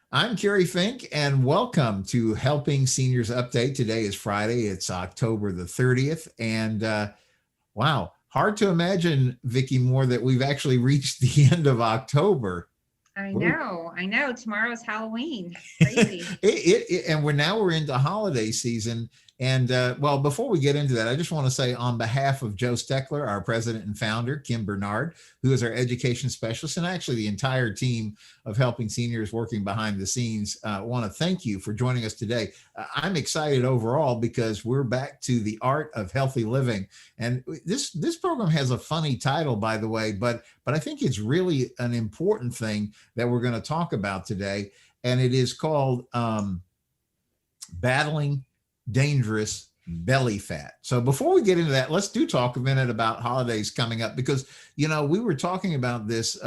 I'm Kerry Fink, and welcome to Helping Seniors Update. Today is Friday. It's October the 30th. And wow, hard to imagine, Vicki Moore, that we've actually reached the end of October. I We're, know, I know. Tomorrow's Halloween. it, Crazy. and we're into holiday season. And well, before we get into that, I just want to say on behalf of Joe Steckler, our president and founder, Kim Bernard, who is our education specialist, and actually the entire team of helping seniors working behind the scenes, want to thank you for joining us today. I'm excited overall because we're back to the art of healthy living, and this program has a funny title, by the way, but I think it's really an important thing that we're going to talk about today, and it is called battling dangerous belly fat. So before we get into that, let's do talk a minute about holidays coming up because we were talking about this.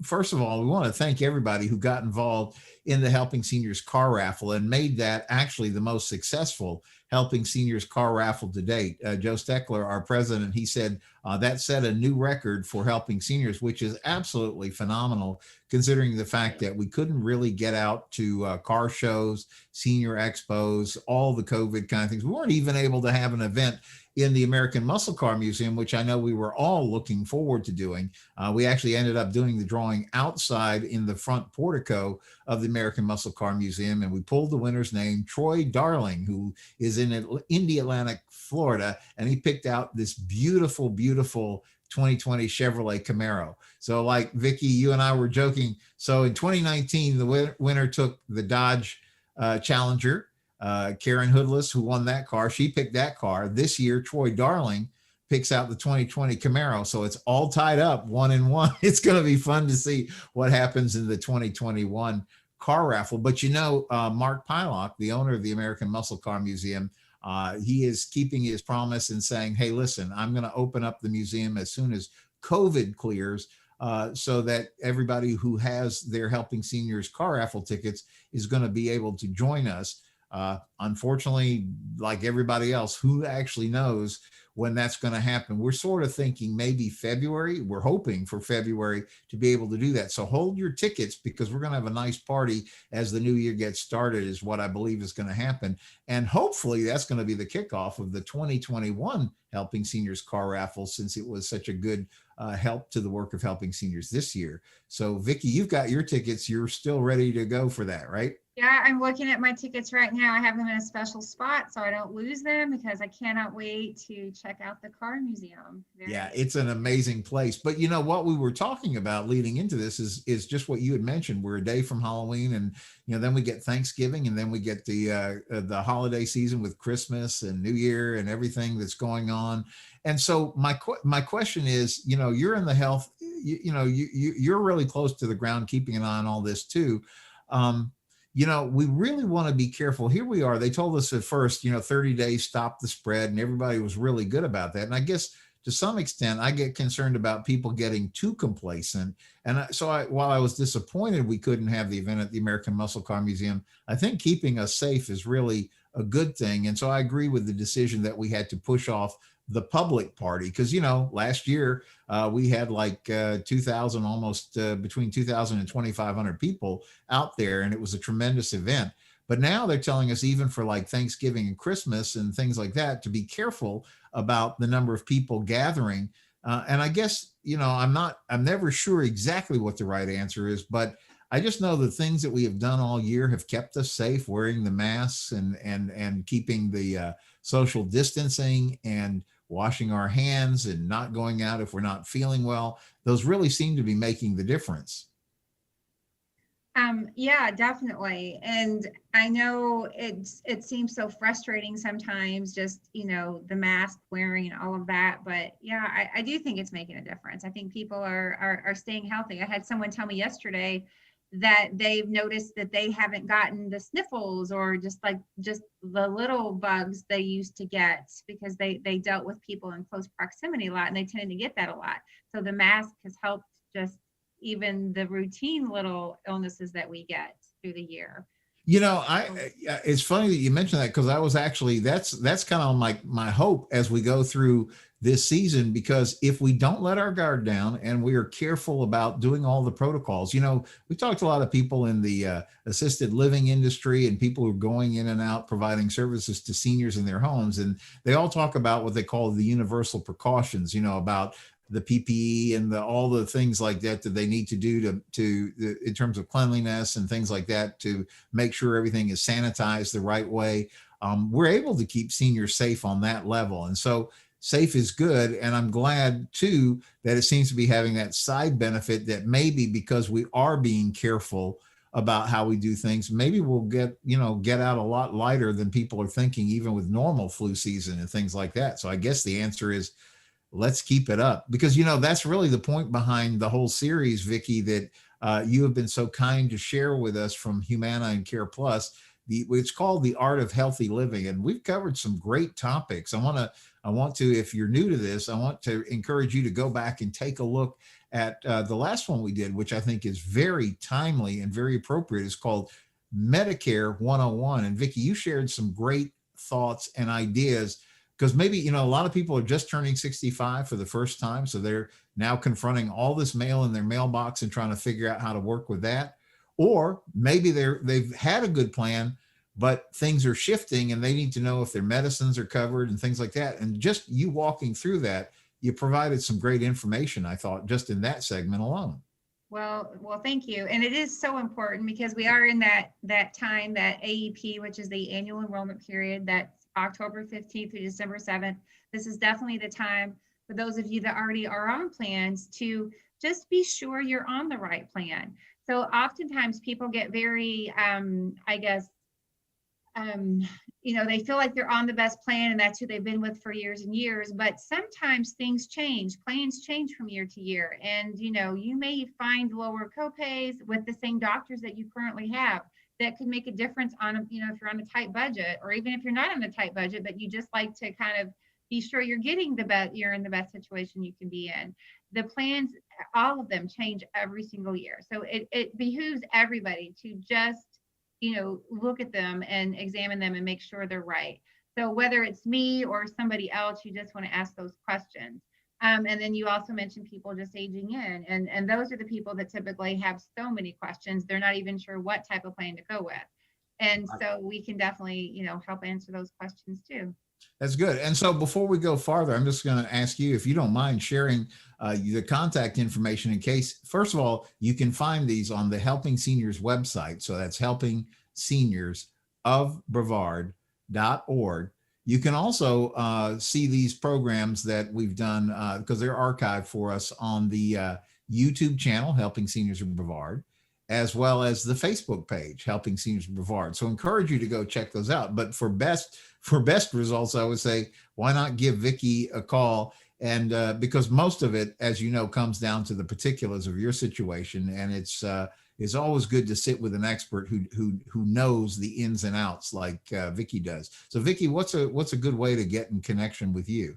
First of all, we want to thank everybody who got involved in the Helping Seniors car raffle and made that actually the most successful Helping Seniors car raffle to date. Joe Steckler, our president, he said that set a new record for helping seniors, which is absolutely phenomenal considering the fact that we couldn't really get out to car shows, senior expos, all the COVID kind of things. We weren't even able to have an event in the American Muscle Car Museum, which I know we were all looking forward to doing. We actually ended up doing the drawing outside in the front portico of the American Muscle Car Museum, and we pulled the winner's name, Troy Darling, who is in Indianapolis, Florida, and he picked out this beautiful, beautiful 2020 Chevrolet Camaro. So like Vicki, you and I were joking. So in 2019, the winner took the Dodge Challenger. Karen Hoodless, who won that car, she picked that car. This year, Troy Darling picks out the 2020 Camaro. So it's all tied up 1-1. It's going to be fun to see what happens in the 2021 car raffle. But Mark Pylock, the owner of the American Muscle Car Museum, he is keeping his promise and saying, hey, listen, I'm going to open up the museum as soon as COVID clears, so that everybody who has their Helping Seniors car raffle tickets is going to be able to join us. Unfortunately, like everybody else, who actually knows when that's going to happen? We're sort of thinking maybe February. We're hoping for February to be able to do that. So hold your tickets because we're going to have a nice party as the new year gets started, is what I believe is going to happen. And hopefully that's going to be the kickoff of the 2021 Helping Seniors car raffle, since it was such a good help to the work of helping seniors this year. So Vicki, you've got your tickets. You're still ready to go for that, right? Yeah, I'm looking at my tickets right now. I have them in a special spot so I don't lose them because I cannot wait to check out the car museum. Yeah, Very it's an amazing place. But what we were talking about leading into this is just what you had mentioned. We're a day from Halloween, and then we get Thanksgiving, and then we get the holiday season with Christmas and New Year and everything that's going on. And so my question is, you're in the health, you're really close to the ground, keeping an eye on all this too. Um, we really want to be careful. Here we are. They told us at first, 30 days, stop the spread, and everybody was really good about that. And I guess to some extent, I get concerned about people getting too complacent. And while I was disappointed we couldn't have the event at the American Muscle Car Museum, I think keeping us safe is really a good thing. And so I agree with the decision that we had to push off the public party because last year we had like 2,000, almost between 2,000 and 2,500 people out there, and it was a tremendous event. But now they're telling us, even for like Thanksgiving and Christmas and things like that, to be careful about the number of people gathering. And I guess I'm never sure exactly what the right answer is, but I just know the things that we have done all year have kept us safe, wearing the masks and keeping the social distancing and washing our hands and not going out if we're not feeling well. Those really seem to be making the difference. Yeah, definitely. And I know it seems so frustrating sometimes, just, the mask wearing and all of that. But yeah, I do think it's making a difference. I think people are staying healthy. I had someone tell me yesterday that they've noticed that they haven't gotten the sniffles or just the little bugs they used to get because they dealt with people in close proximity a lot and they tended to get that a lot. So the mask has helped just even the routine little illnesses that we get through the year. It's funny that you mentioned that because I was actually that's kind of my hope as we go through this season, because if we don't let our guard down and we are careful about doing all the protocols, we talked to a lot of people in the assisted living industry and people who are going in and out providing services to seniors in their homes, and they all talk about what they call the universal precautions, about the PPE and all the things like that they need to do in terms of cleanliness and things like that to make sure everything is sanitized the right way. We're able to keep seniors safe on that level. And so safe is good. And I'm glad too that it seems to be having that side benefit that maybe because we are being careful about how we do things, maybe we'll get out a lot lighter than people are thinking, even with normal flu season and things like that. So I guess the answer is let's keep it up, because that's really the point behind the whole series, Vicki, that you have been so kind to share with us from Humana and CarePlus. It's called The Art of Healthy Living, and we've covered some great topics. I want to, if you're new to this, I want to encourage you to go back and take a look at the last one we did, which I think is very timely and very appropriate. It's called Medicare 101. And Vicki, you shared some great thoughts and ideas, because maybe, a lot of people are just turning 65 for the first time. So they're now confronting all this mail in their mailbox and trying to figure out how to work with that. Or maybe they've had a good plan, but things are shifting and they need to know if their medicines are covered and things like that. And just you walking through that, you provided some great information, I thought, just in that segment alone. Well, thank you. And it is so important because we are in that time, that AEP, which is the annual enrollment period, that's October 15th through December 7th. This is definitely the time for those of you that already are on plans to just be sure you're on the right plan. So oftentimes people get very, they feel like they're on the best plan and that's who they've been with for years and years, but sometimes things change, plans change from year to year. And, you may find lower copays with the same doctors that you currently have. That could make a difference on, if you're on a tight budget, or even if you're not on a tight budget, but you just like to kind of be sure you're getting you're in the best situation you can be in. The plans, all of them change every single year. So it behooves everybody to just, look at them and examine them and make sure they're right. So whether it's me or somebody else, you just want to ask those questions. And then you also mentioned people just aging in, and those are the people that typically have so many questions. They're not even sure what type of plan to go with. And so we can definitely, help answer those questions too. That's good. And so before we go farther, I'm just going to ask you, if you don't mind sharing the contact information in case, first of all, you can find these on the Helping Seniors website. So that's Helping Seniors of Brevard.org. You can also see these programs that we've done because they're archived for us on the YouTube channel, Helping Seniors of Brevard, as well as the Facebook page, Helping Seniors of Brevard. So I encourage you to go check those out. But for best results, I would say, why not give Vicki a call? And because most of it, as you know, comes down to the particulars of your situation. And it's always good to sit with an expert who knows the ins and outs like Vicki does. So Vicki, what's a good way to get in connection with you?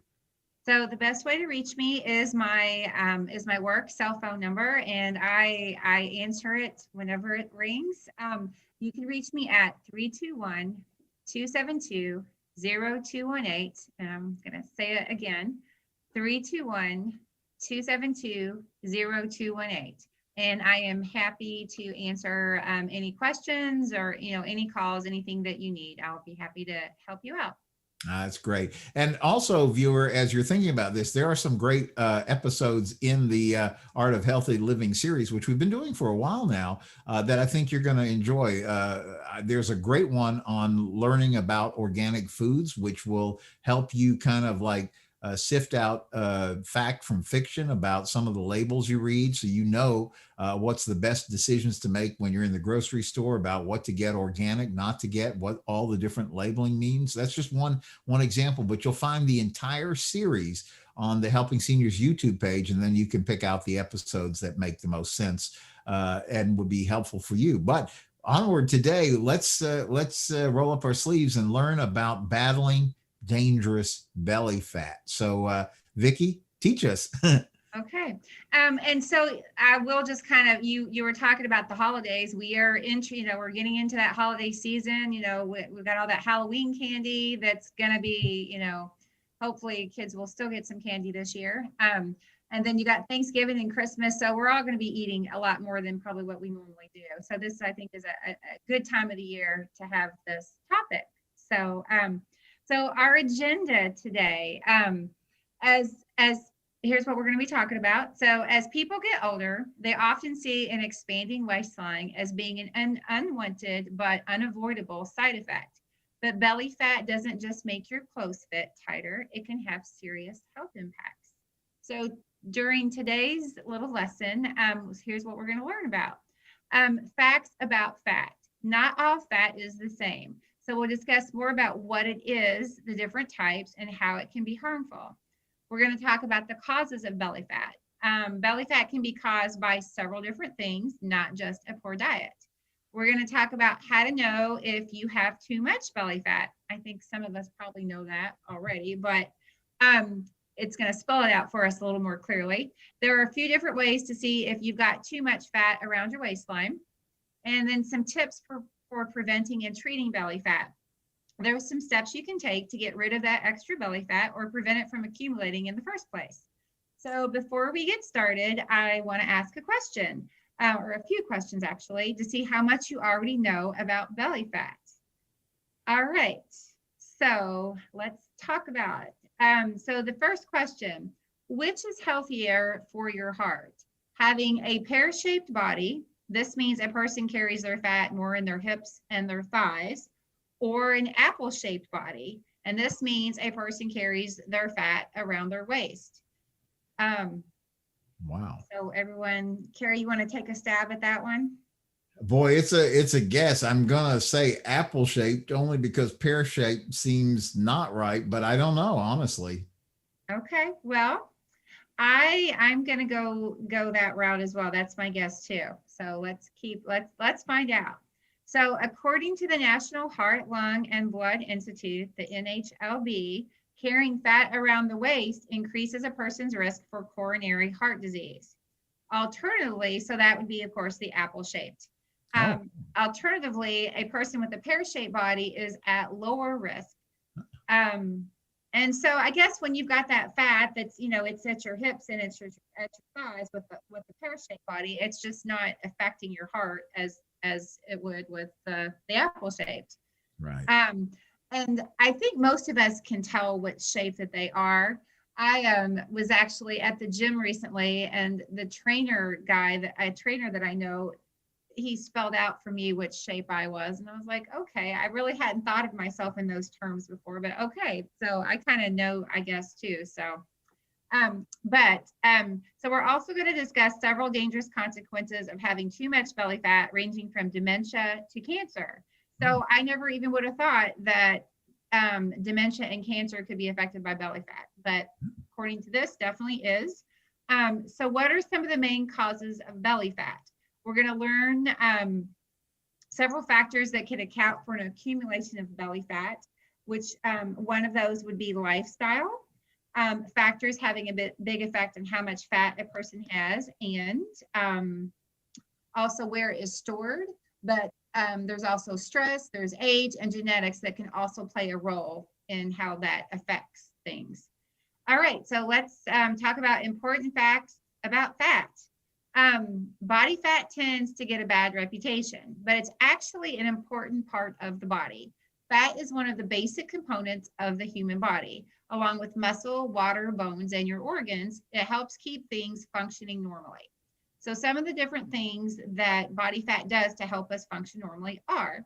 So the best way to reach me is my work cell phone number, and I answer it whenever it rings. You can reach me at 321-272-0218, and I'm going to say it again, 321-272-0218. And I am happy to answer any questions or any calls, anything that you need. I'll be happy to help you out. That's great. And also, viewer, as you're thinking about this, there are some great episodes in the Art of Healthy Living series, which we've been doing for a while now, that I think you're going to enjoy. There's a great one on learning about organic foods, which will help you kind of like sift out fact from fiction about some of the labels you read, so you know what's the best decisions to make when you're in the grocery store about what to get organic, not to get, what all the different labeling means. That's just one example, but you'll find the entire series on the Helping Seniors YouTube page, and then you can pick out the episodes that make the most sense and would be helpful for you. But onward today, let's roll up our sleeves and learn about battling dangerous belly fat. So Vicki, teach us. Okay. And so I will just kind of, you were talking about the holidays. We are into, we're getting into that holiday season. We've got all that Halloween candy that's going to be, hopefully kids will still get some candy this year. And then you got Thanksgiving and Christmas. So we're all going to be eating a lot more than probably what we normally do. So this, I think, is a good time of the year to have this topic. So our agenda today, as here's what we're going to be talking about. So as people get older, they often see an expanding waistline as being an unwanted but unavoidable side effect. But belly fat doesn't just make your clothes fit tighter, it can have serious health impacts. So during today's little lesson, here's what we're going to learn about. Facts about fat. Not all fat is the same. So we'll discuss more about what it is, the different types, and how it can be harmful. We're going to talk about the causes of belly fat. Belly fat can be caused by several different things, not just a poor diet. We're going to talk about how to know if you have too much belly fat. I think some of us probably know that already, but it's going to spell it out for us a little more clearly. There are a few different ways to see if you've got too much fat around your waistline, and then some tips for preventing and treating belly fat. There are some steps you can take to get rid of that extra belly fat or prevent it from accumulating in the first place. So before we get started, I want to ask a question, or a few questions actually, to see how much you already know about belly fat. All right, so let's talk about it. So the first question, which is healthier for your heart? Having a pear-shaped body, this means a person carries their fat more in their hips and their thighs, or an apple-shaped body, and this means a person carries their fat around their waist. Wow. So everyone, Carrie, you want to take a stab at that one? Boy, it's a guess. I'm gonna say apple shaped only because pear shaped seems not right, but I don't know, honestly. Okay, well, I'm gonna go that route as well. That's my guess too. So let's find out. So according to the National Heart, Lung, and Blood Institute, the NHLB, carrying fat around the waist increases a person's risk for coronary heart disease. Alternatively, so that would be, of course, the apple-shaped. Alternatively, a person with a pear-shaped body is at lower risk. And so I guess when you've got that fat that's, it's at your hips and it's at your thighs with the pear-shaped body, it's just not affecting your heart as it would with the apple-shaped. Right. And I think most of us can tell which shape that they are. I was actually at the gym recently, and the trainer that I know, he spelled out for me which shape I was. And I was like, okay, I really hadn't thought of myself in those terms before, but okay. So I kind of know, I guess, too. So, so we're also going to discuss several dangerous consequences of having too much belly fat, ranging from dementia to cancer. So I never even would have thought that dementia and cancer could be affected by belly fat, but according to this, definitely is. So what are some of the main causes of belly fat? We're going to learn several factors that can account for an accumulation of belly fat, which one of those would be lifestyle, factors having a big effect on how much fat a person has, and also where it is stored. But there's also stress, there's age, and genetics that can also play a role in how that affects things. All right, so let's talk about important facts about fat. Body fat tends to get a bad reputation, but it's actually an important part of the body. Fat is one of the basic components of the human body. Along with muscle, water, bones, and your organs, it helps keep things functioning normally. So some of the different things that body fat does to help us function normally are: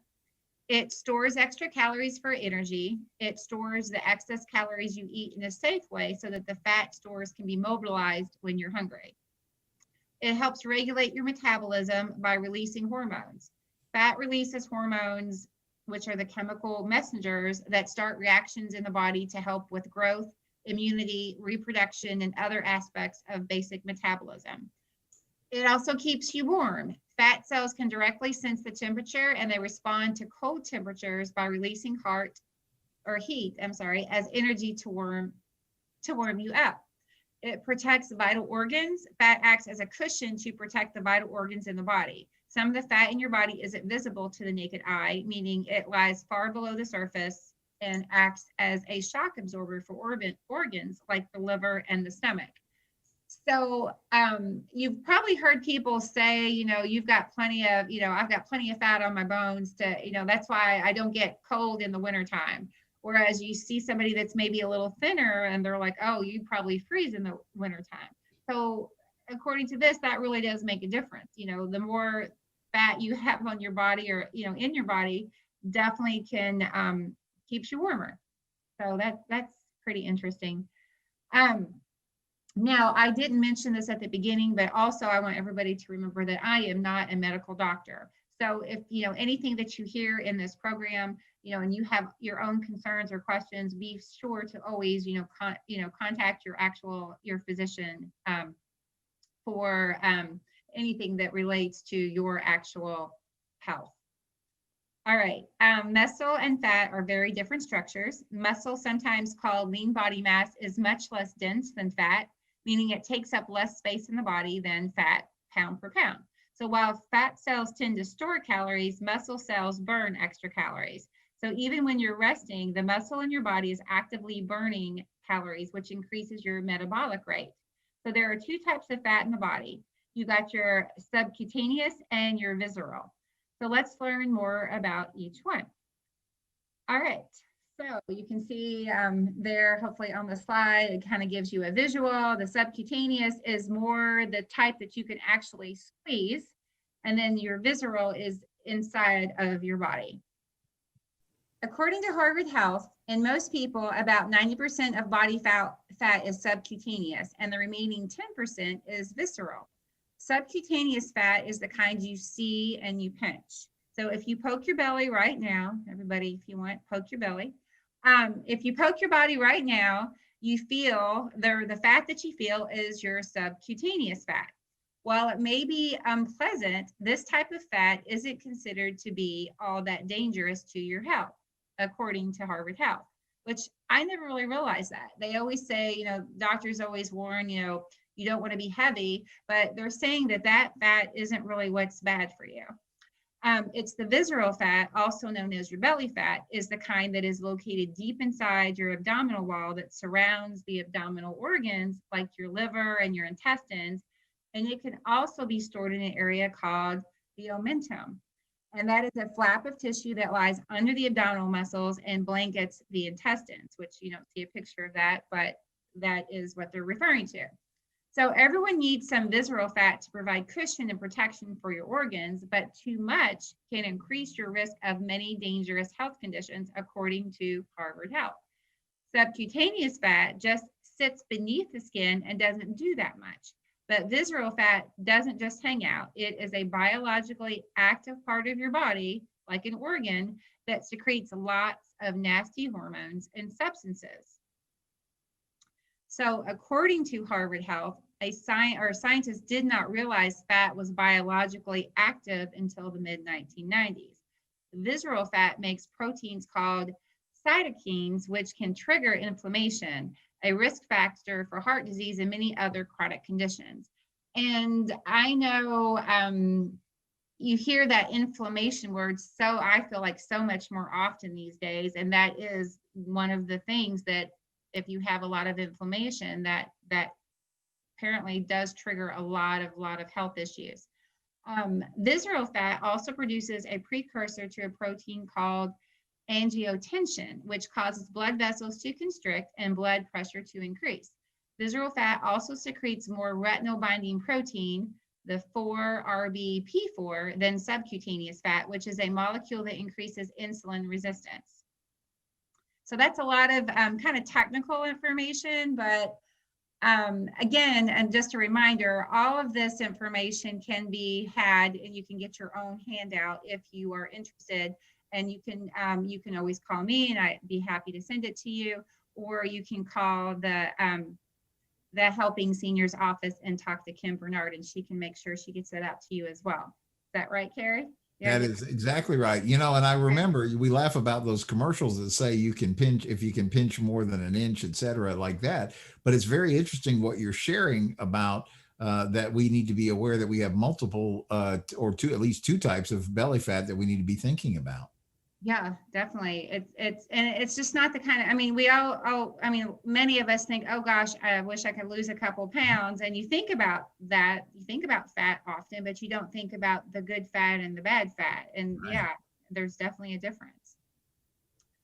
it stores extra calories for energy. It stores the excess calories you eat in a safe way so that the fat stores can be mobilized when you're hungry. It helps regulate your metabolism by releasing hormones. Fat releases hormones, which are the chemical messengers that start reactions in the body to help with growth, immunity, reproduction, and other aspects of basic metabolism. It also keeps you warm. Fat cells can directly sense the temperature, and they respond to cold temperatures by releasing heat as energy to warm you up. It protects vital organs. Fat acts as a cushion to protect the vital organs in the body. Some of the fat in your body isn't visible to the naked eye, meaning it lies far below the surface and acts as a shock absorber for organs like the liver and the stomach. So you've probably heard people say, you've got plenty of, I've got plenty of fat on my bones to, that's why I don't get cold in the wintertime. Whereas you see somebody that's maybe a little thinner and they're like, oh, you probably freeze in the wintertime. So according to this, that really does make a difference. The more fat you have on your body or, in your body definitely can keeps you warmer. So that's pretty interesting. Now, I didn't mention this at the beginning, but also I want everybody to remember that I am not a medical doctor. So if, anything that you hear in this program, and you have your own concerns or questions, be sure to always, contact your physician for anything that relates to your actual health. All right, muscle and fat are very different structures. Muscle, sometimes called lean body mass, is much less dense than fat, meaning it takes up less space in the body than fat pound per pound. So while fat cells tend to store calories, muscle cells burn extra calories. So even when you're resting, the muscle in your body is actively burning calories, which increases your metabolic rate. So there are two types of fat in the body. You got your subcutaneous and your visceral. So let's learn more about each one. All right, so you can see there, hopefully on the slide, it kind of gives you a visual. The subcutaneous is more the type that you can actually squeeze, and then your visceral is inside of your body. According to Harvard Health, in most people, about 90% of body fat is subcutaneous, and the remaining 10% is visceral. Subcutaneous fat is the kind you see and you pinch. So if you poke your belly right now, everybody, if you want, poke your belly. If you poke your body right now, you feel the fat that you feel is your subcutaneous fat. While it may be unpleasant, this type of fat isn't considered to be all that dangerous to your health, according to Harvard Health, which I never really realized that. They always say, doctors always warn, you don't want to be heavy, but they're saying that fat isn't really what's bad for you. It's the visceral fat, also known as your belly fat, is the kind that is located deep inside your abdominal wall that surrounds the abdominal organs like your liver and your intestines. And it can also be stored in an area called the omentum. And that is a flap of tissue that lies under the abdominal muscles and blankets the intestines, which you don't see a picture of that, but that is what they're referring to. So everyone needs some visceral fat to provide cushion and protection for your organs, but too much can increase your risk of many dangerous health conditions, according to Harvard Health. Subcutaneous fat just sits beneath the skin and doesn't do that much. But visceral fat doesn't just hang out. It is a biologically active part of your body, like an organ, that secretes lots of nasty hormones and substances. So according to Harvard Health, scientists did not realize fat was biologically active until the mid-1990s. Visceral fat makes proteins called cytokines, which can trigger inflammation, a risk factor for heart disease and many other chronic conditions. And I know you hear that inflammation word, so I feel like so much more often these days. And that is one of the things that if you have a lot of inflammation, that apparently does trigger a lot of health issues. Visceral fat also produces a precursor to a protein called angiotensin, which causes blood vessels to constrict and blood pressure to increase. Visceral fat also secretes more retinol binding protein, the 4-RBP4, than subcutaneous fat, which is a molecule that increases insulin resistance. So that's a lot of kind of technical information, but again, and just a reminder, all of this information can be had, and you can get your own handout if you are interested. And you can always call me, and I'd be happy to send it to you, or you can call the Helping Seniors office and talk to Kim Bernard, and she can make sure she gets it out to you as well. Is that right, Carrie? Yeah, That is exactly right. You know, and I remember we laugh about those commercials that say you can pinch if you can pinch more than an inch, et cetera, like that. But it's very interesting what you're sharing about that we need to be aware that we have multiple or two, at least two types of belly fat that we need to be thinking about. yeah, definitely. And it's just not the kind of, I mean, I mean, many of us think, oh gosh, I wish I could lose a couple pounds. And you think about that, you think about fat often, but you don't think about the good fat and the bad fat. And Right. yeah, there's definitely a difference.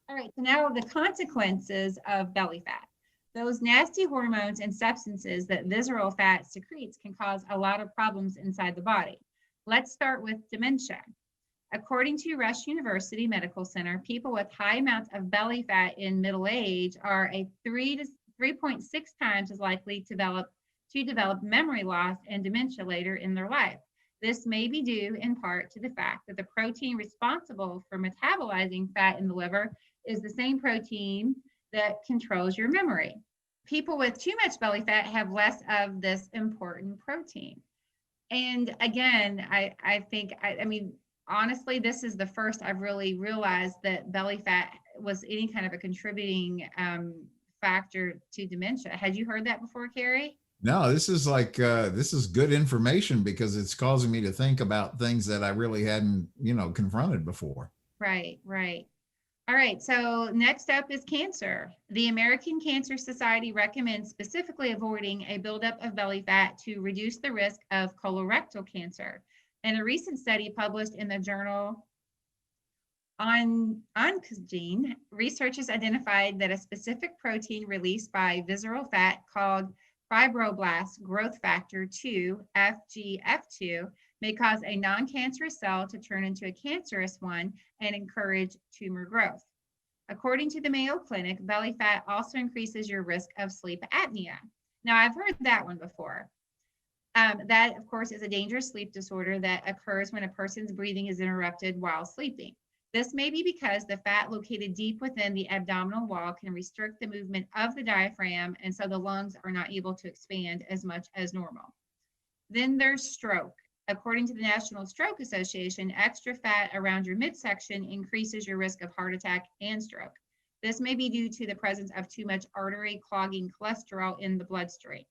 All right, so now the consequences of belly fat. Those nasty hormones and substances that visceral fat secretes can cause a lot of problems inside the body. Let's start with dementia. According to Rush University Medical Center, people with high amounts of belly fat in middle age are a 3 to 3.6 times as likely to develop memory loss and dementia later in their life. This may be due in part to the fact that the protein responsible for metabolizing fat in the liver is the same protein that controls your memory. People with too much belly fat have less of this important protein. And again, I mean, honestly, this is the first I've really realized that belly fat was any kind of a contributing factor to dementia. Had you heard that before, Carrie? No, this is like this is good information because it's causing me to think about things that I really hadn't, confronted before. Right, right. All right, so next up is cancer. The American Cancer Society recommends specifically avoiding a buildup of belly fat to reduce the risk of colorectal cancer. In a recent study published in the journal Oncogene, researchers identified that a specific protein released by visceral fat called fibroblast growth factor 2, FGF2, may cause a non-cancerous cell to turn into a cancerous one and encourage tumor growth. According to the Mayo Clinic, belly fat also increases your risk of sleep apnea. Now, I've heard that one before. That, of course, is a dangerous sleep disorder that occurs when a person's breathing is interrupted while sleeping. This may be because the fat located deep within the abdominal wall can restrict the movement of the diaphragm, and so the lungs are not able to expand as much as normal. Then there's stroke. According to the National Stroke Association, extra fat around your midsection increases your risk of heart attack and stroke. This may be due to the presence of too much artery clogging cholesterol in the bloodstream.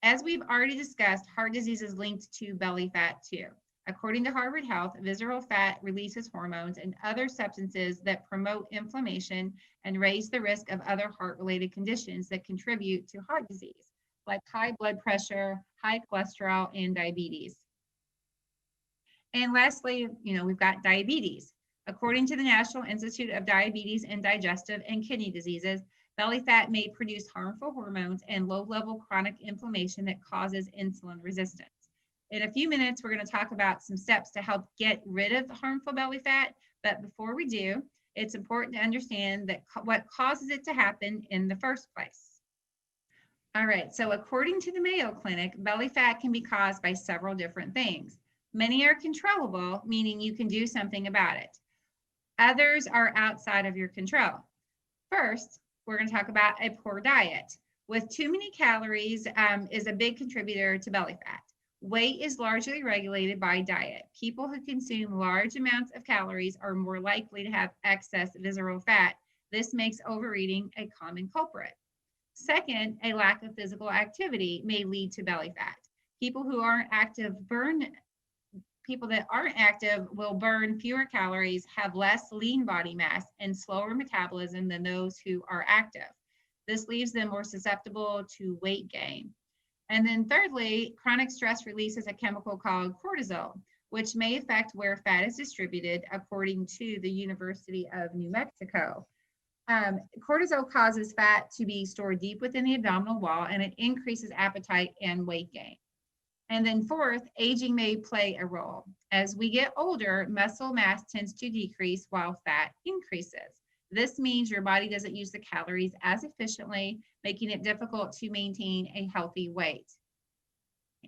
As we've already discussed, heart disease is linked to belly fat too. According to Harvard Health, visceral fat releases hormones and other substances that promote inflammation and raise the risk of other heart-related conditions that contribute to heart disease, like high blood pressure, high cholesterol, and diabetes. And lastly, we've got diabetes. According to the National Institute of Diabetes and Digestive and Kidney Diseases, belly fat may produce harmful hormones and low-level chronic inflammation that causes insulin resistance. In a few minutes, we're going to talk about some steps to help get rid of the harmful belly fat. But before we do, it's important to understand that what causes it to happen in the first place. All right, so according to the Mayo Clinic, belly fat can be caused by several different things. Many are controllable, meaning you can do something about it. Others are outside of your control. First, we're going to talk about a poor diet. With too many calories is a big contributor to belly fat. Weight is largely regulated by diet. People who consume large amounts of calories are more likely to have excess visceral fat. This makes overeating a common culprit. Second, a lack of physical activity may lead to belly fat. People that aren't active will burn fewer calories, have less lean body mass, and slower metabolism than those who are active. This leaves them more susceptible to weight gain. And then thirdly, chronic stress releases a chemical called cortisol, which may affect where fat is distributed, according to the University of New Mexico. Cortisol causes fat to be stored deep within the abdominal wall, and it increases appetite and weight gain. And then fourth, aging may play a role. As we get older, muscle mass tends to decrease while fat increases. This means your body doesn't use the calories as efficiently, making it difficult to maintain a healthy weight.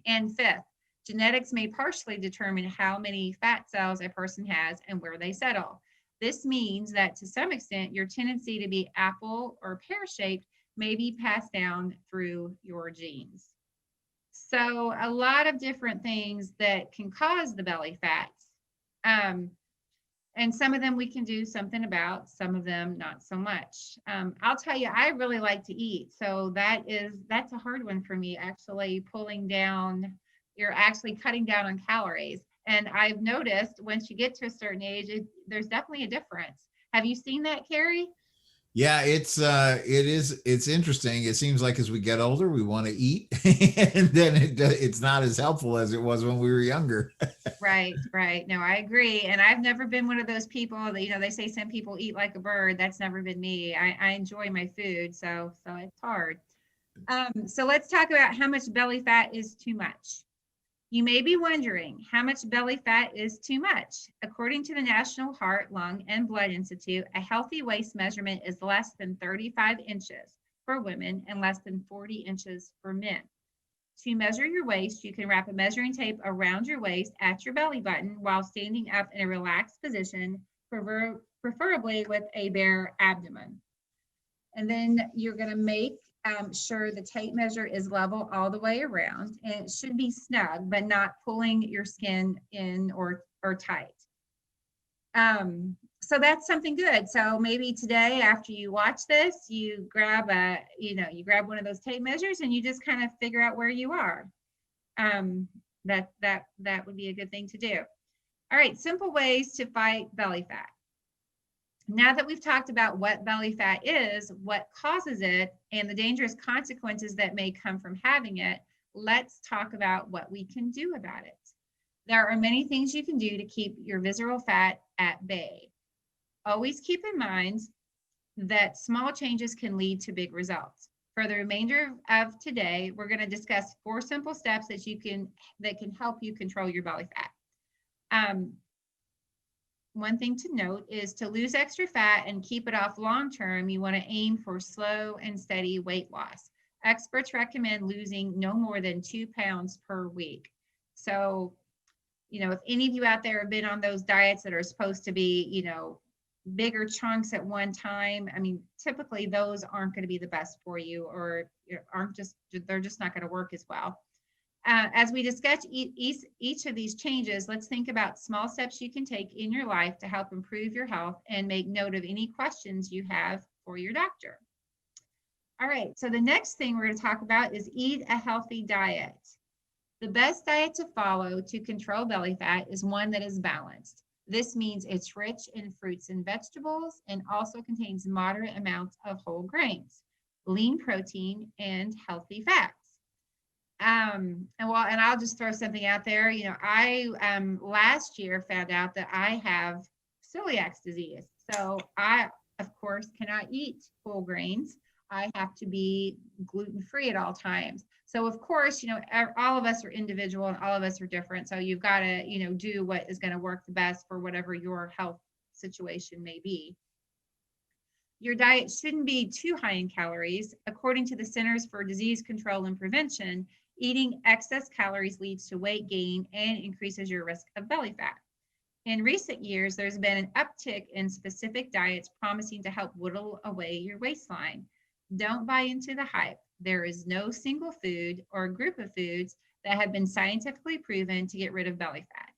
And fifth, genetics may partially determine how many fat cells a person has and where they settle. This means that to some extent, your tendency to be apple or pear-shaped may be passed down through your genes. So a lot of different things that can cause the belly fat. And some of them we can do something about, some of them not so much. I'll tell you, I really like to eat. So that's a hard one for me, actually pulling down, you're actually cutting down on calories. And I've noticed once you get to a certain age, there's definitely a difference. Have you seen that, Carrie? Yeah, it's interesting. It seems like as we get older, we want to eat, and then it's not as helpful as it was when we were younger. Right, right. No, I agree. And I've never been one of those people that, they say some people eat like a bird. That's never been me. I enjoy my food, so it's hard. So let's talk about how much belly fat is too much. You may be wondering how much belly fat is too much. According to the National Heart, Lung, and Blood Institute, a healthy waist measurement is less than 35 inches for women and less than 40 inches for men. To measure your waist, you can wrap a measuring tape around your waist at your belly button while standing up in a relaxed position, preferably with a bare abdomen. And then you're going to make sure the tape measure is level all the way around, and it should be snug, but not pulling your skin in or tight. So that's something good. So maybe today after you watch this, you grab one of those tape measures and you just kind of figure out where you are. That would be a good thing to do. All right, simple ways to fight belly fat. Now that we've talked about what belly fat is, what causes it, and the dangerous consequences that may come from having it, let's talk about what we can do about it. There are many things you can do to keep your visceral fat at bay. Always keep in mind that small changes can lead to big results. For the remainder of today, we're going to discuss 4 simple steps that can help you control your belly fat. One thing to note is to lose extra fat and keep it off long term, you want to aim for slow and steady weight loss. Experts recommend losing no more than 2 pounds per week. So, if any of you out there have been on those diets that are supposed to be, bigger chunks at one time, typically those aren't going to be the best for you, or they're just not going to work as well. As we discuss each of these changes, let's think about small steps you can take in your life to help improve your health, and make note of any questions you have for your doctor. All right, so the next thing we're going to talk about is eat a healthy diet. The best diet to follow to control belly fat is one that is balanced. This means it's rich in fruits and vegetables and also contains moderate amounts of whole grains, lean protein, and healthy fats. And I'll just throw something out there. I last year found out that I have celiac disease. So I, of course, cannot eat whole grains. I have to be gluten-free at all times. So of course, all of us are individual and all of us are different. So you've got to, do what is going to work the best for whatever your health situation may be. Your diet shouldn't be too high in calories. According to the Centers for Disease Control and Prevention, eating excess calories leads to weight gain and increases your risk of belly fat. In recent years, there's been an uptick in specific diets promising to help whittle away your waistline. Don't buy into the hype. There is no single food or group of foods that have been scientifically proven to get rid of belly fat.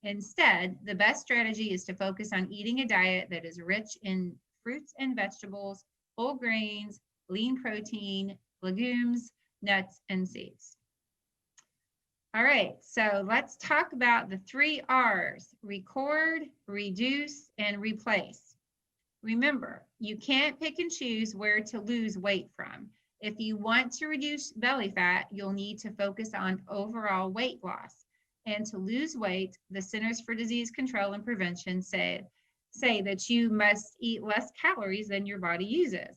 Instead, the best strategy is to focus on eating a diet that is rich in fruits and vegetables, whole grains, lean protein, legumes, nuts, and seeds. All right, so let's talk about the 3 R's: record, reduce, and replace. Remember, you can't pick and choose where to lose weight from. If you want to reduce belly fat, you'll need to focus on overall weight loss. And to lose weight, the Centers for Disease Control and Prevention say that you must eat less calories than your body uses.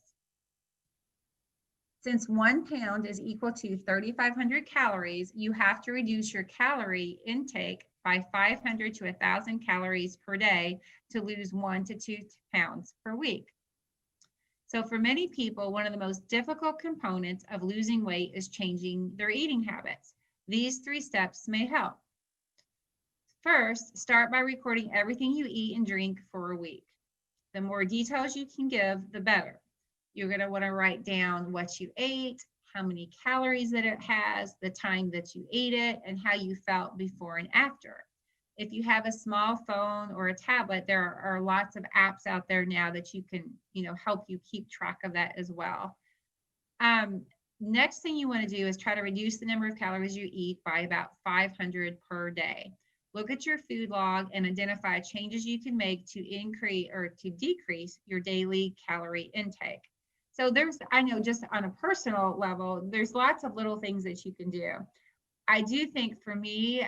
Since 1 pound is equal to 3,500 calories, you have to reduce your calorie intake by 500 to 1,000 calories per day to lose 1 to 2 pounds per week. So for many people, one of the most difficult components of losing weight is changing their eating habits. These 3 steps may help. First, start by recording everything you eat and drink for a week. The more details you can give, the better. You're going to want to write down what you ate, how many calories that it has, the time that you ate it, and how you felt before and after. If you have a small phone or a tablet, there are lots of apps out there now that you can, help you keep track of that as well. Um, Next thing you want to do is try to reduce the number of calories you eat by about 500 per day. Look at your food log and identify changes you can make to increase or to decrease your daily calorie intake. So I know just on a personal level, there's lots of little things that you can do. I do think for me,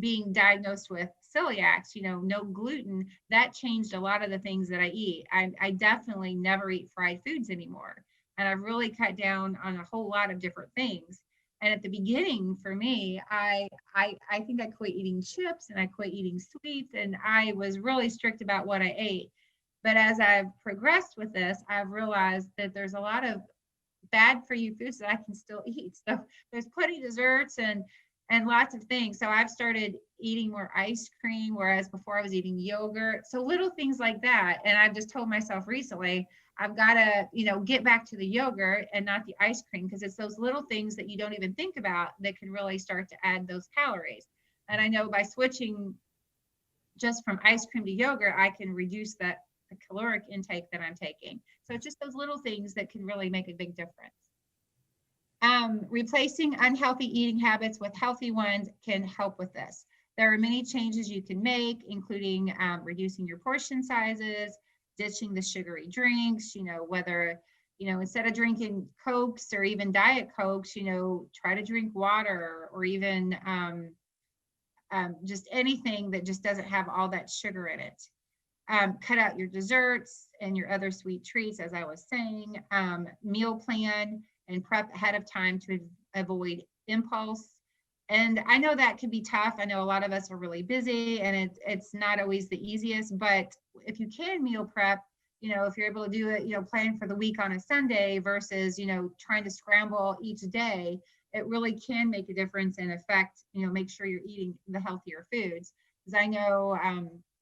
being diagnosed with celiac, no gluten, that changed a lot of the things that I eat. I definitely never eat fried foods anymore. And I've really cut down on a whole lot of different things. And at the beginning, for me, I think I quit eating chips and I quit eating sweets, and I was really strict about what I ate. But as I've progressed with this, I've realized that there's a lot of bad for you foods that I can still eat. So there's plenty of desserts and lots of things. So I've started eating more ice cream, whereas before I was eating yogurt. So little things like that. And I've just told myself recently, I've got to, get back to the yogurt and not the ice cream, because it's those little things that you don't even think about that can really start to add those calories. And I know by switching just from ice cream to yogurt, I can reduce the caloric intake that I'm taking. So it's just those little things that can really make a big difference. Replacing unhealthy eating habits with healthy ones can help with this. There are many changes you can make, including reducing your portion sizes, ditching the sugary drinks, whether, instead of drinking Cokes or even Diet Cokes, try to drink water, or even just anything that just doesn't have all that sugar in it. Cut out your desserts and your other sweet treats, as I was saying. Meal plan and prep ahead of time to avoid impulse. And I know that can be tough. I know a lot of us are really busy, and it's not always the easiest, but if you can meal prep, if you're able to do it, plan for the week on a Sunday versus, trying to scramble each day, it really can make a difference and affect, make sure you're eating the healthier foods. Because I know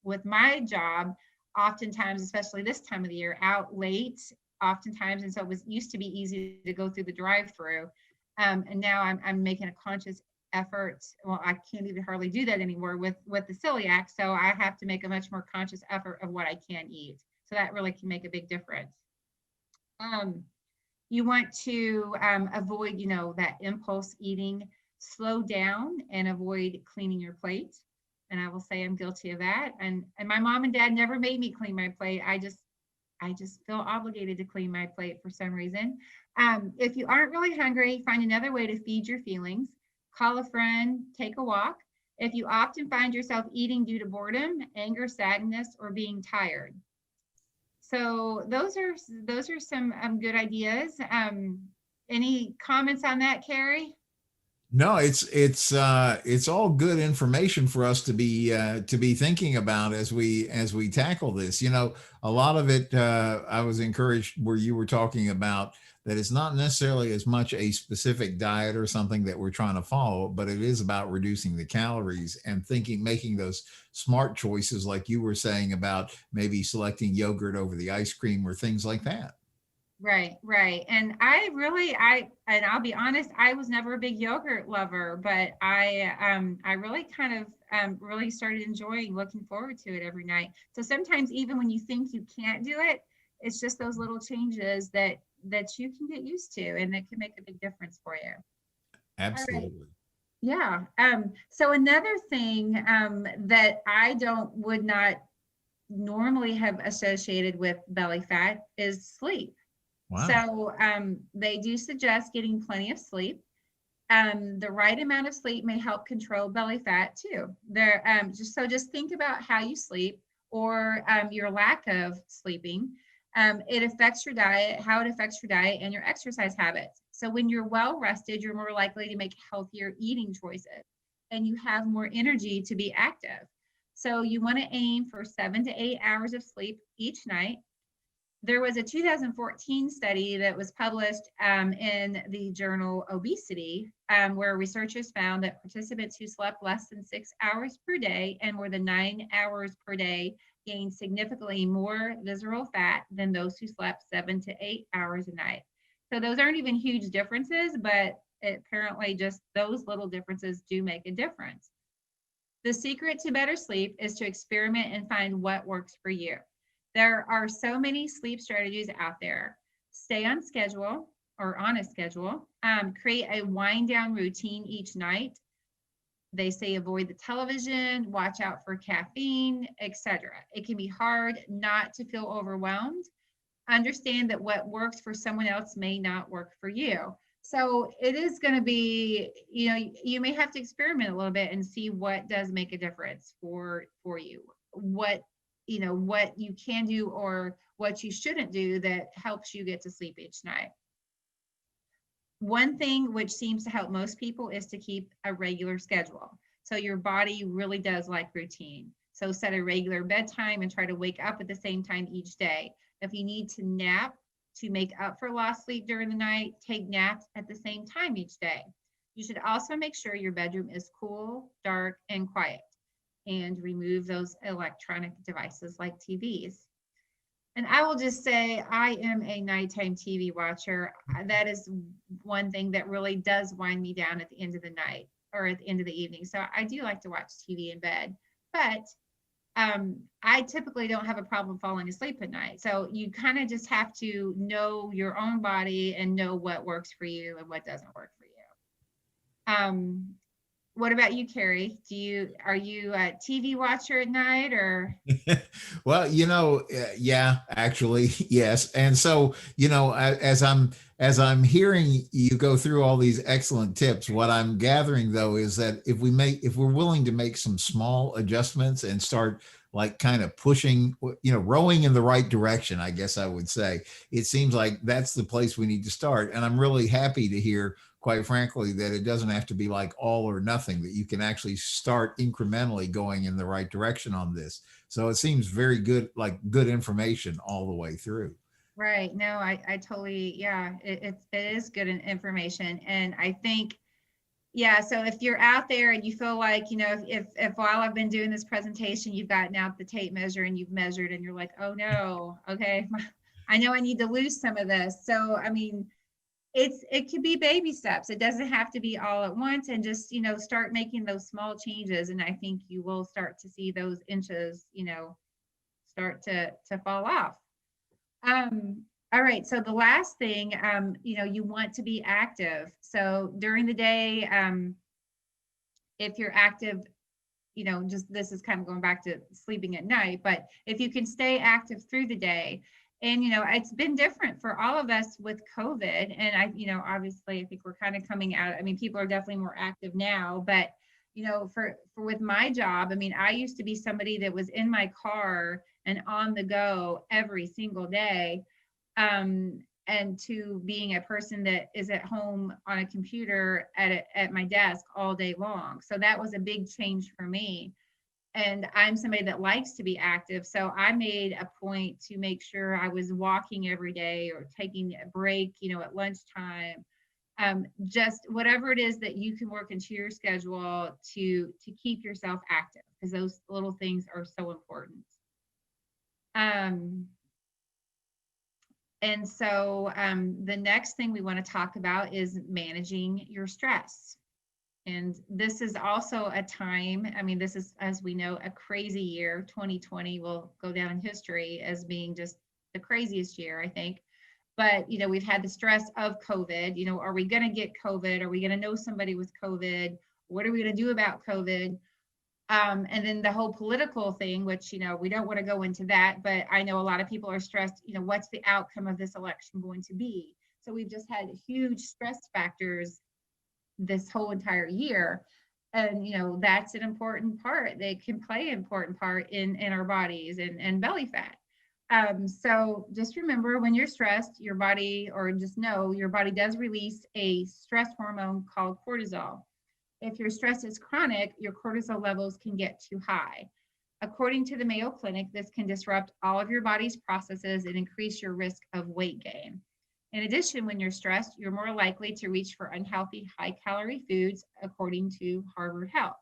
with my job, oftentimes, especially this time of the year, out late, oftentimes, and so it used to be easy to go through the drive-through, and now I'm making a conscious effort. Well, I can't even hardly do that anymore with the celiac, so I have to make a much more conscious effort of what I can eat. So that really can make a big difference. You want to avoid, that impulse eating. Slow down and avoid cleaning your plate. And I will say I'm guilty of that. And my mom and dad never made me clean my plate. I just feel obligated to clean my plate for some reason. If you aren't really hungry, find another way to feed your feelings. Call a friend, take a walk. If you often find yourself eating due to boredom, anger, sadness, or being tired. So those are some good ideas. Any comments on that, Carrie? No, it's all good information for us to be thinking about as we tackle this. A lot of it, I was encouraged where you were talking about that it's not necessarily as much a specific diet or something that we're trying to follow, but it is about reducing the calories and making those smart choices, like you were saying about maybe selecting yogurt over the ice cream or things like that. Right. And and I'll be honest, I was never a big yogurt lover, but I really kind of really started enjoying looking forward to it every night. So sometimes even when you think you can't do it, it's just those little changes that you can get used to, and that can make a big difference for you. All right. Absolutely. Yeah. So another thing that would not normally have associated with belly fat is sleep. Wow. So they do suggest getting plenty of sleep. The right amount of sleep may help control belly fat too. Just think about how you sleep, or your lack of sleeping. It affects your diet, how it affects your diet and your exercise habits. So when you're well rested, you're more likely to make healthier eating choices, and you have more energy to be active. So you want to aim for 7 to 8 hours of sleep each night. There was a 2014 study that was published in the journal Obesity, where researchers found that participants who slept less than 6 hours per day and more than 9 hours per day gained significantly more visceral fat than those who slept 7 to 8 hours a night. So those aren't even huge differences, but apparently just those little differences do make a difference. The secret to better sleep is to experiment and find what works for you. There are so many sleep strategies out there. Stay on schedule or on a schedule. Create a wind down routine each night. They say avoid the television, watch out for caffeine, etc. It can be hard not to feel overwhelmed. Understand that what works for someone else may not work for you. So it is going to be, you may have to experiment a little bit and see what does make a difference for you. What you can do or what you shouldn't do that helps you get to sleep each night. One thing which seems to help most people is to keep a regular schedule. So your body really does like routine. So set a regular bedtime and try to wake up at the same time each day. If you need to nap to make up for lost sleep during the night, take naps at the same time each day. You should also make sure your bedroom is cool, dark, and quiet, and remove those electronic devices like TVs. And I will just say, I am a nighttime TV watcher. That is one thing that really does wind me down at the end of the night or at the end of the evening. So I do like to watch TV in bed, but I typically don't have a problem falling asleep at night. So you kind of just have to know your own body and know what works for you and what doesn't work for you. What about you, Carrie? Are you a TV watcher at night or? Well, yeah, actually, yes. And so, as I'm hearing you go through all these excellent tips, what I'm gathering though is that if we're willing to make some small adjustments and start like kind of pushing, rowing in the right direction, I guess I would say, it seems like that's the place we need to start. And I'm really happy to hear, quite frankly, that it doesn't have to be like all or nothing, that you can actually start incrementally going in the right direction on this. So it seems very good, like good information all the way through. Right. No, I totally, yeah, it is good information. And I think, yeah, so if you're out there and you feel like, if while I've been doing this presentation, you've gotten out the tape measure and you've measured and you're like, oh no, okay, I know I need to lose some of this. So, I mean, it could be baby steps. It doesn't have to be all at once, and just, start making those small changes. And I think you will start to see those inches, start to fall off. All right. So the last thing, you want to be active. So during the day, if you're active, just this is kind of going back to sleeping at night, but if you can stay active through the day, and, it's been different for all of us with COVID. And obviously I think we're kind of coming out. I mean, people are definitely more active now, but, for with my job, I mean, I used to be somebody that was in my car and on the go every single day. And to being a person that is at home on a computer at my desk all day long. So that was a big change for me. And I'm somebody that likes to be active. So I made a point to make sure I was walking every day or taking a break, at lunchtime. Just whatever it is that you can work into your schedule to keep yourself active, because those little things are so important. And so the next thing we want to talk about is managing your stress. And this is also a time, I mean, this is, as we know, a crazy year. 2020 will go down in history as being just the craziest year, I think. But, we've had the stress of COVID. Are we going to get COVID? Are we going to know somebody with COVID? What are we going to do about COVID? And then the whole political thing, which, we don't want to go into that, but I know a lot of people are stressed, what's the outcome of this election going to be? So we've just had huge stress factors this whole entire year. And, that's an important part. They can play an important part in our bodies and belly fat. So just remember, when you're stressed, your body, or just know your body does release a stress hormone called cortisol. If your stress is chronic, your cortisol levels can get too high. According to the Mayo Clinic, this can disrupt all of your body's processes and increase your risk of weight gain. In addition, when you're stressed, you're more likely to reach for unhealthy, high-calorie foods, according to Harvard Health.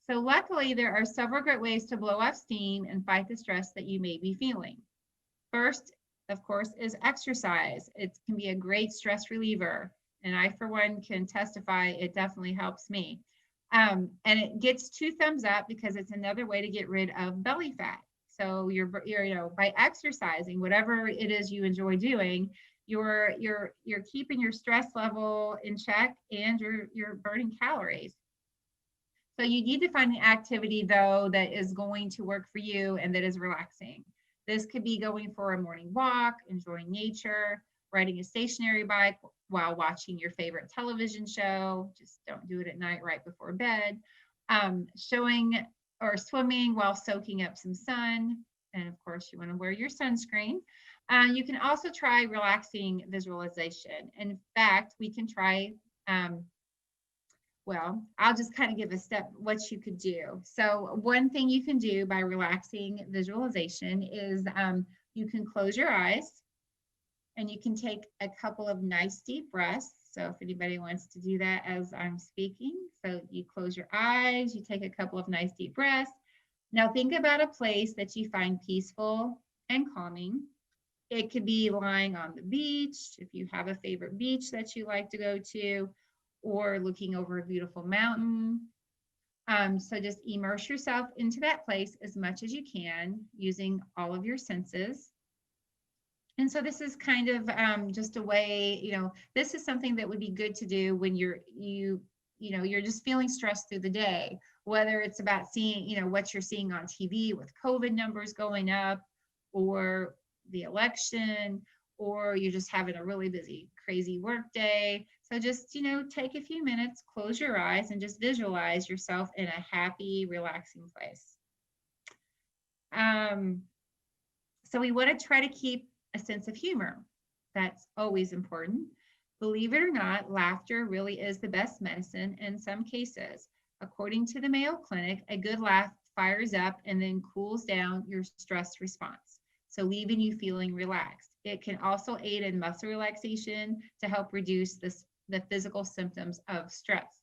So luckily, there are several great ways to blow off steam and fight the stress that you may be feeling. First, of course, is exercise. It can be a great stress reliever. And I, for one, can testify it definitely helps me. And it gets 2 thumbs up because it's another way to get rid of belly fat. So you're by exercising, whatever it is you enjoy doing, you're keeping your stress level in check and you're burning calories. So you need to find an activity though that is going to work for you and that is relaxing. This could be going for a morning walk, enjoying nature, riding a stationary bike while watching your favorite television show. Just don't do it at night right before bed. Showing or swimming while soaking up some sun. And of course, you want to wear your sunscreen. You can also try relaxing visualization. In fact, we can try, well, I'll just kind of give a step what you could do. So one thing you can do by relaxing visualization is you can close your eyes and you can take a couple of nice deep breaths. So if anybody wants to do that as I'm speaking, so you close your eyes, you take a couple of nice deep breaths. Now think about a place that you find peaceful and calming. It could be lying on the beach, if you have a favorite beach that you like to go to, or looking over a beautiful mountain. So just immerse yourself into that place as much as you can using all of your senses. And so this is kind of just a way, this is something that would be good to do when you're just feeling stressed through the day, whether it's about seeing, what you're seeing on TV with COVID numbers going up or the election, or you're just having a really busy, crazy work day. So just, take a few minutes, close your eyes and just visualize yourself in a happy, relaxing place. So we want to try to keep a sense of humor. That's always important. Believe it or not, laughter really is the best medicine in some cases. According to the Mayo Clinic, a good laugh fires up and then cools down your stress response, so leaving you feeling relaxed. It can also aid in muscle relaxation to help reduce the physical symptoms of stress.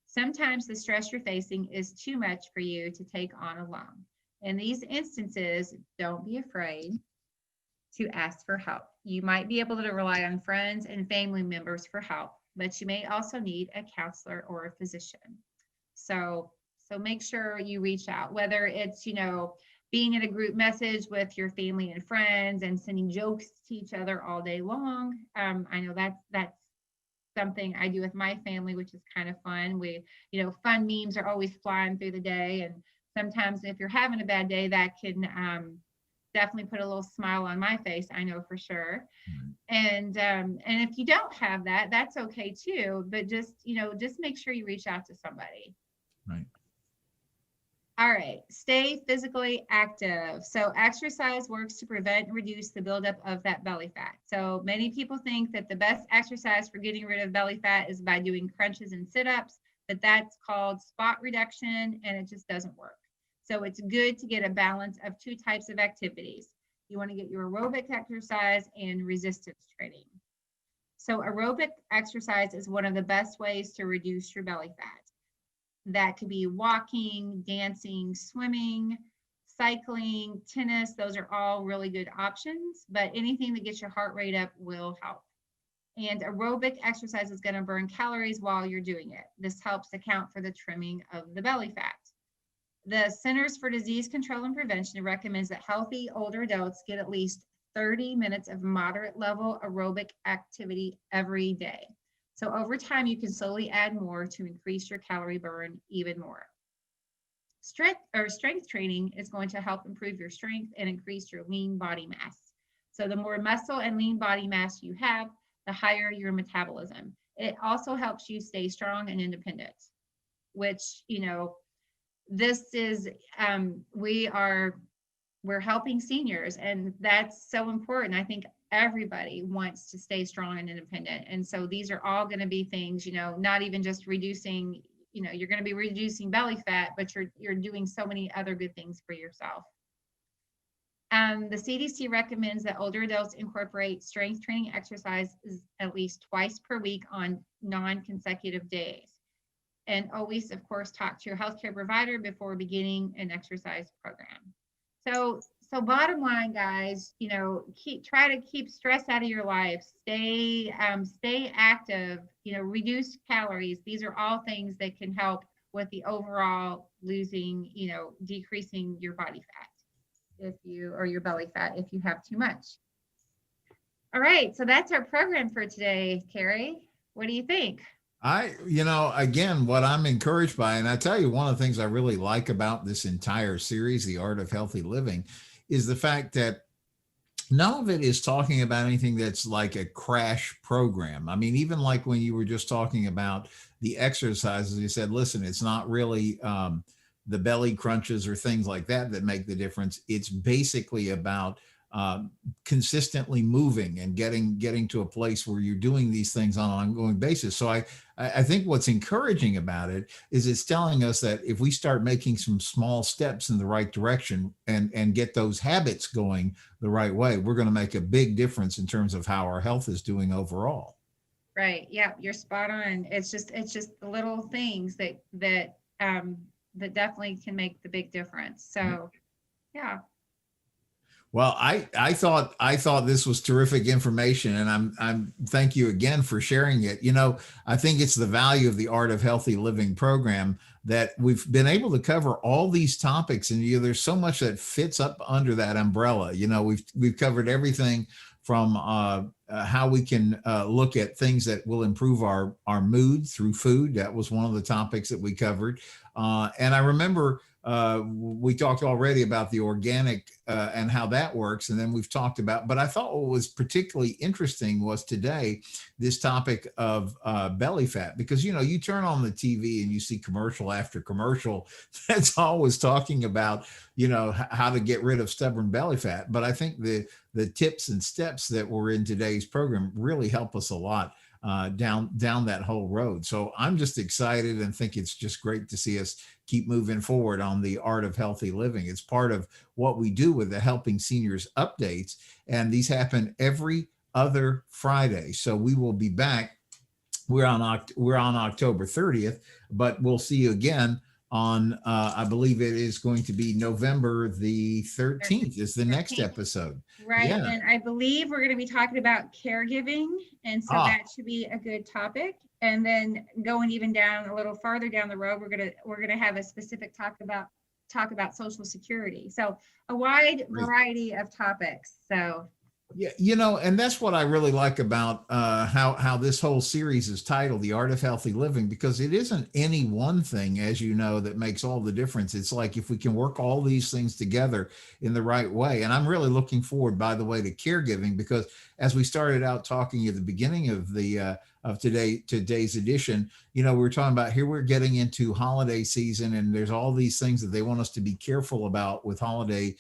Sometimes the stress you're facing is too much for you to take on alone. In these instances, don't be afraid to ask for help. You might be able to rely on friends and family members for help, but you may also need a counselor or a physician. So make sure you reach out, whether it's, being in a group message with your family and friends and sending jokes to each other all day long. I know that's something I do with my family, which is kind of fun. We, fun memes are always flying through the day. And sometimes if you're having a bad day, that can definitely put a little smile on my face, I know for sure. And if you don't have that, that's okay too. But just make sure you reach out to somebody. Right. All right, stay physically active. So exercise works to prevent and reduce the buildup of that belly fat. So many people think that the best exercise for getting rid of belly fat is by doing crunches and sit-ups, but that's called spot reduction and it just doesn't work. So it's good to get a balance of 2 types of activities. You want to get your aerobic exercise and resistance training. So aerobic exercise is one of the best ways to reduce your belly fat. That could be walking, dancing, swimming, cycling, tennis. Those are all really good options, but anything that gets your heart rate up will help. And aerobic exercise is going to burn calories while you're doing it. This helps account for the trimming of the belly fat. The Centers for Disease Control and Prevention recommends that healthy older adults get at least 30 minutes of moderate level aerobic activity every day. So over time, you can slowly add more to increase your calorie burn even more. Strength training is going to help improve your strength and increase your lean body mass. So the more muscle and lean body mass you have, the higher your metabolism. It also helps you stay strong and independent, which, this is, we're helping seniors, and that's so important. I think everybody wants to stay strong and independent. And so these are all going to be things, not even just reducing, you're going to be reducing belly fat, but you're doing so many other good things for yourself. The CDC recommends that older adults incorporate strength training exercises at least twice per week on non-consecutive days. And always, of course, talk to your healthcare provider before beginning an exercise program. So bottom line, guys, try to keep stress out of your life. Stay active. Reduce calories. These are all things that can help with the overall losing, decreasing your body fat or your belly fat if you have too much. All right, so that's our program for today, Carrie. What do you think? Again, what I'm encouraged by, and I tell you, one of the things I really like about this entire series, The Art of Healthy Living, is the fact that none of it is talking about anything that's like a crash program. I mean, even like when you were just talking about the exercises, you said, listen, it's not really the belly crunches or things like that that make the difference. It's basically about consistently moving and getting to a place where you're doing these things on an ongoing basis. So I think what's encouraging about it is it's telling us that if we start making some small steps in the right direction and get those habits going the right way, we're going to make a big difference in terms of how our health is doing overall. Right. Yeah, you're spot on. It's just the little things that definitely can make the big difference. So, yeah. Well, I thought this was terrific information, and I'm thank you again for sharing it. I think it's the value of the Art of Healthy Living program that we've been able to cover all these topics, and there's so much that fits up under that umbrella. We've covered everything from how we can look at things that will improve our mood through food. That was one of the topics that we covered, and I remember. We talked already about the organic and how that works. And then we've talked about, but I thought what was particularly interesting was today, this topic of belly fat, because, you turn on the TV and you see commercial after commercial that's always talking about, how to get rid of stubborn belly fat. But I think the tips and steps that were in today's program really help us a lot down that whole road. So I'm just excited and think it's just great to see us keep moving forward on the Art of Healthy Living. It's part of what we do with the Helping Seniors updates, and these happen every other Friday. So we will be back. We're on October 30th, but we'll see you again on I believe it is going to be November the 13th is the next episode. Right. Yeah. And I believe we're going to be talking about caregiving. And so that should be a good topic. And then going even down a little farther down the road, we're going to have a specific talk about Social Security. So a wide variety of topics. So yeah, and that's what I really like about how this whole series is titled The Art of Healthy Living, because it isn't any one thing, as you know, that makes all the difference. It's like if we can work all these things together in the right way. And I'm really looking forward, by the way, to caregiving, because as we started out talking at the beginning of the of today's edition, we were talking about here we're getting into holiday season, and there's all these things that they want us to be careful about with holiday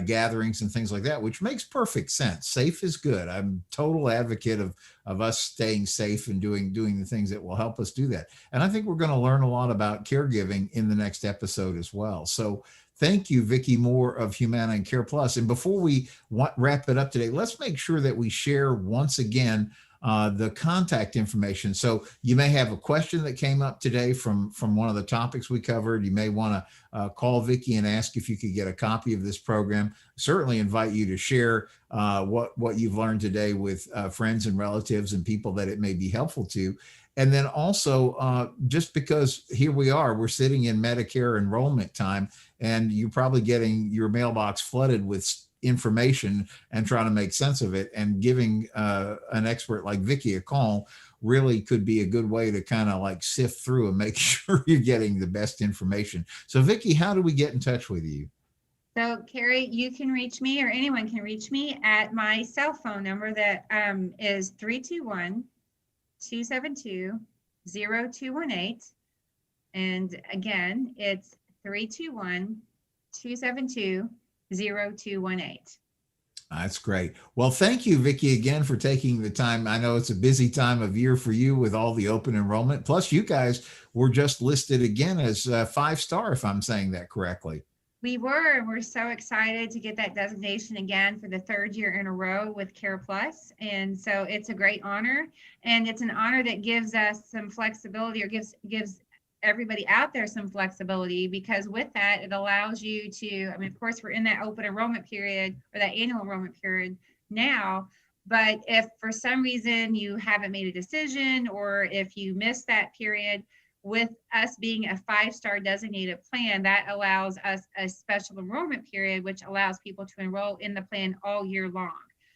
gatherings and things like that, which makes perfect sense. Safe is good. I'm total advocate of us staying safe and doing the things that will help us do that. And I think we're going to learn a lot about caregiving in the next episode as well. So thank you, Vicki Moore of Humana and CarePlus. And before we wrap it up today, let's make sure that we share once again the contact information. So you may have a question that came up today from one of the topics we covered. You may want to call Vicki and ask if you could get a copy of this program. Certainly invite you to share what you've learned today with friends and relatives and people that it may be helpful to. And then also, just because here we're sitting in Medicare enrollment time, and you're probably getting your mailbox flooded with information and trying to make sense of it, and giving an expert like Vicki a call really could be a good way to kind of like sift through and make sure you're getting the best information. So Vicki, how do we get in touch with you? So Carrie, you can reach me, or anyone can reach me at my cell phone number that is 321-272-0218. And again, it's 321-272-0218. That's great. Well, thank you, Vicki, again for taking the time. I know it's a busy time of year for you with all the open enrollment. Plus, you guys were just listed again as 5-star, if I'm saying that correctly. We're so excited to get that designation again for the third year in a row with CarePlus. And so it's a great honor, and it's an honor that gives us some flexibility, or gives everybody out there some flexibility, because with that, it allows you to, I mean, of course, we're in that open enrollment period, or that annual enrollment period now, but if for some reason you haven't made a decision, or if you miss that period, with us being a 5-star designated plan, that allows us a special enrollment period, which allows people to enroll in the plan all year long.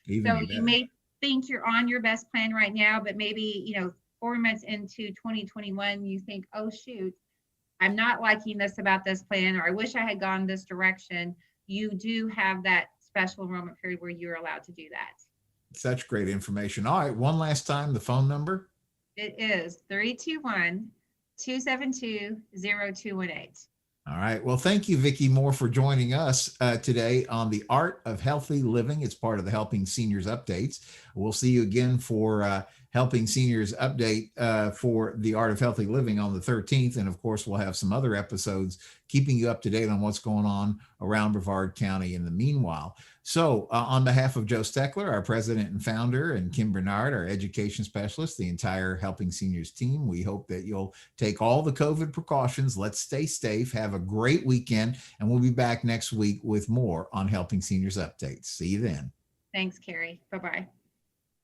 So Even you better. may think you're on your best plan right now, but maybe, 4 months into 2021, you think, oh, shoot, I'm not liking this about this plan, or I wish I had gone this direction. You do have that special enrollment period where you're allowed to do that. Such great information. All right, one last time, the phone number. It is 321-272-0218. All right. Well, thank you, Vicki Moore, for joining us today on the Art of Healthy Living. It's part of the Helping Seniors Updates. We'll see you again for Helping Seniors Update for the Art of Healthy Living on the 13th. And of course, we'll have some other episodes keeping you up to date on what's going on around Brevard County in the meanwhile. So on behalf of Joe Steckler, our president and founder, and Kim Bernard, our education specialist, the entire Helping Seniors team, we hope that you'll take all the COVID precautions. Let's stay safe. Have a great weekend. And we'll be back next week with more on Helping Seniors Updates. See you then. Thanks, Carrie. Bye-bye.